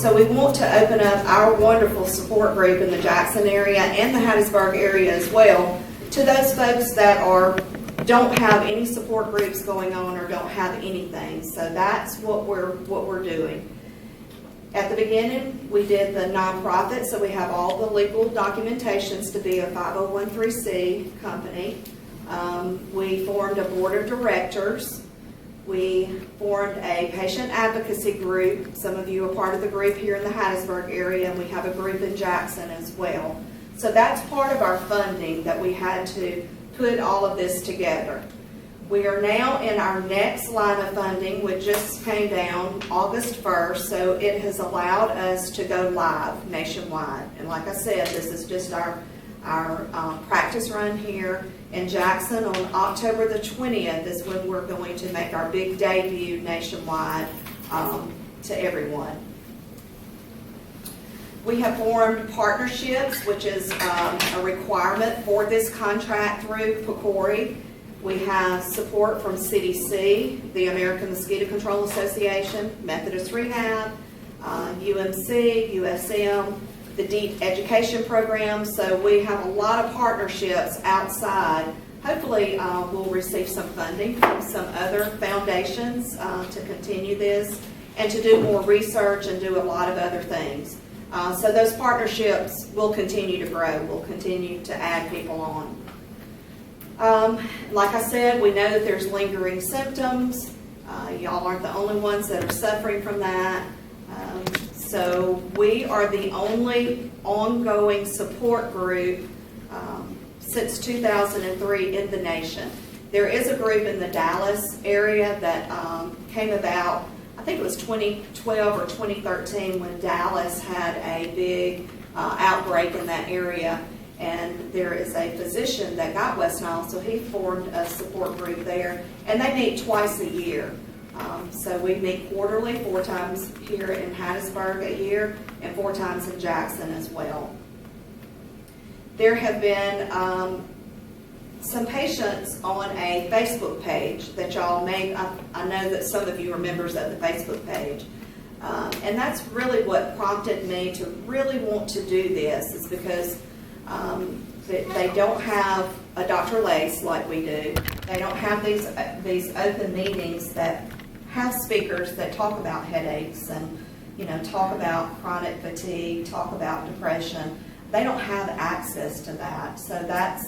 So we want to open up our wonderful support group in the Jackson area and the Hattiesburg area as well to those folks that don't have any support groups going on or don't have anything. So that's what we're doing. At the beginning, we did the nonprofit, so we have all the legal documentations to be a 501(c) company. We formed a board of directors. We formed a patient advocacy group. Some of you are part of the group here in the Hattiesburg area, and we have a group in Jackson as well. So that's part of our funding that we had to put all of this together. We are now in our next line of funding, which just came down August 1st, so it has allowed us to go live nationwide. And like I said, this is just our practice run here in Jackson. On October the 20th is when we're going to make our big debut nationwide to everyone. We have formed partnerships, which is a requirement for this contract through PCORI. We have support from CDC, the American Mosquito Control Association, Methodist Rehab, UMC, USM, the Deep Education Program. So we have a lot of partnerships outside. Hopefully we'll receive some funding from some other foundations to continue this and to do more research and do a lot of other things. So those partnerships will continue to grow. We'll continue to add people on. Like I said, we know that there's lingering symptoms. Y'all aren't the only ones that are suffering from that. So we are the only ongoing support group since 2003 in the nation. There is a group in the Dallas area that came about, I think it was 2012 or 2013, when Dallas had a big outbreak in that area. And there is a physician that got West Nile, so he formed a support group there. And they meet twice a year. So we meet quarterly, 4 times here in Hattiesburg a year, and 4 times in Jackson as well. There have been some patients on a Facebook page that y'all may, I know that some of you are members of the Facebook page. And that's really what prompted me to really want to do this, is because they don't have a Dr. Lace like we do. They don't have these open meetings that have speakers that talk about headaches and, you know, talk about chronic fatigue, talk about depression. They don't have access to that. So that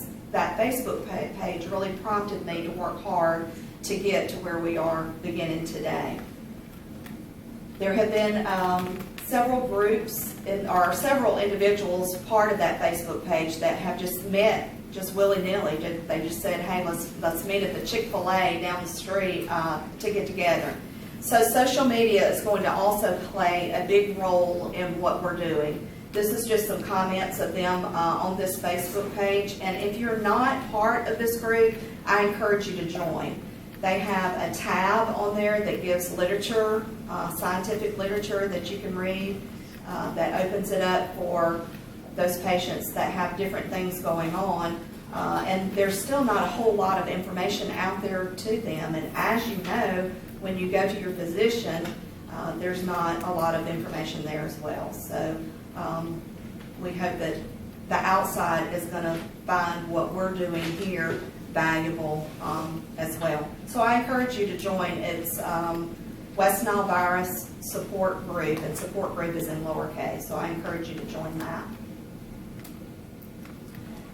Facebook page really prompted me to work hard to get to where we are beginning today. There have been several groups or several individuals part of that Facebook page that have just met just willy-nilly. They just said, hey, let's meet at the Chick-fil-A down the street to get together. So social media is going to also play a big role in what we're doing. This is just some comments of them on this Facebook page. And if you're not part of this group, I encourage you to join. They have a tab on there that gives literature, scientific literature that you can read, that opens it up for those patients that have different things going on. And there's still not a whole lot of information out there to them. And as you know, when you go to your physician, there's not a lot of information there as well. So we hope that the outside is going to find what we're doing here valuable as well. So I encourage you to join. It's West Nile Virus Support Group, and support group is in lowercase, so I encourage you to join that.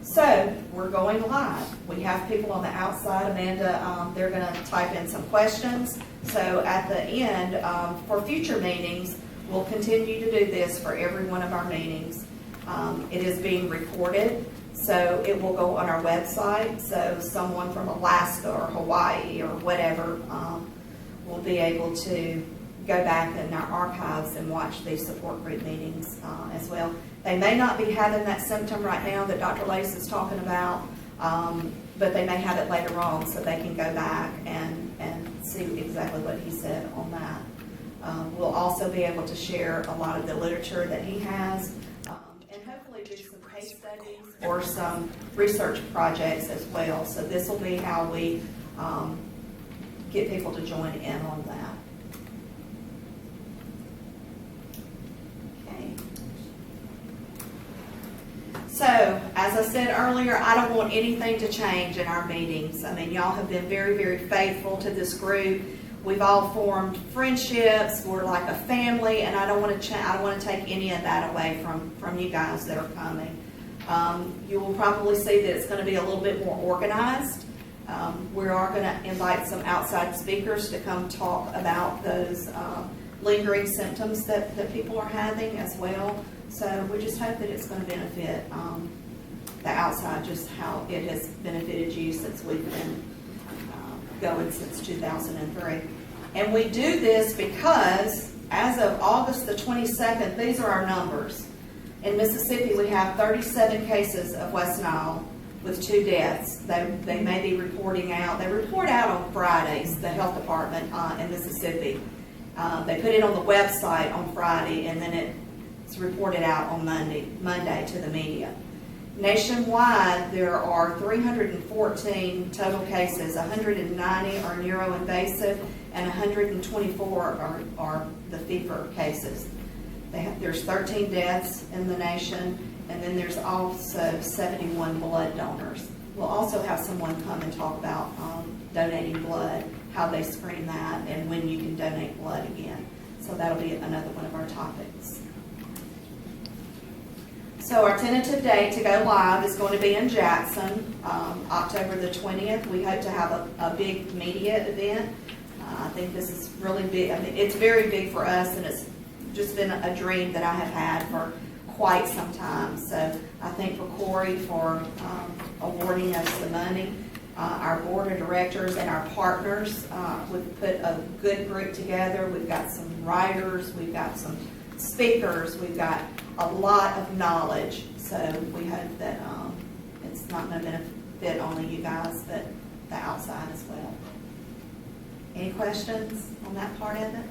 So we're going live. We have people on the outside. Amanda, they're going to type in some questions. So at the end, for future meetings, we'll continue to do this for every one of our meetings. It is being recorded, so it will go on our website. So someone from Alaska or Hawaii or whatever will be able to go back in our archives and watch these support group meetings as well. They may not be having that symptom right now that Dr. Lace is talking about, but they may have it later on, so they can go back and see exactly what he said on that. We'll also be able to share a lot of the literature that he has, and hopefully do some case studies or some research projects as well. So this will be how we get people to join in on that. So, as I said earlier, I don't want anything to change in our meetings. I mean, y'all have been very, very faithful to this group. We've all formed friendships. We're like a family, and I don't want to take any of that away from you guys that are coming. You will probably see that it's going to be a little bit more organized. We are going to invite some outside speakers to come talk about those lingering symptoms that people are having as well. So we just hope that it's going to benefit the outside, just how it has benefited you since we've been going since 2003. And we do this because as of August the 22nd, these are our numbers. In Mississippi, we have 37 cases of West Nile with 2 deaths. They may be reporting out. They report out on Fridays, the health department in Mississippi. They put it on the website on Friday, and then it's reported out on Monday to the media. Nationwide, there are 314 total cases. 190 are neuroinvasive, and 124 are the fever cases. There's 13 deaths in the nation, and then there's also 71 blood donors. We'll also have someone come and talk about donating blood, how they screen that, and when you can donate blood again. So that'll be another one of our topics. So our tentative date to go live is going to be in Jackson, October the 20th. We hope to have a big media event. I think this is really big. I mean, it's very big for us, and it's just been a dream that I have had for quite some time. So I thank for Corey for awarding us the money. Our board of directors and our partners, we've put a good group together. We've got some writers, we've got some speakers, we've got a lot of knowledge. So we hope that it's not going to benefit only you guys, but the outside as well. Any questions on that part of it?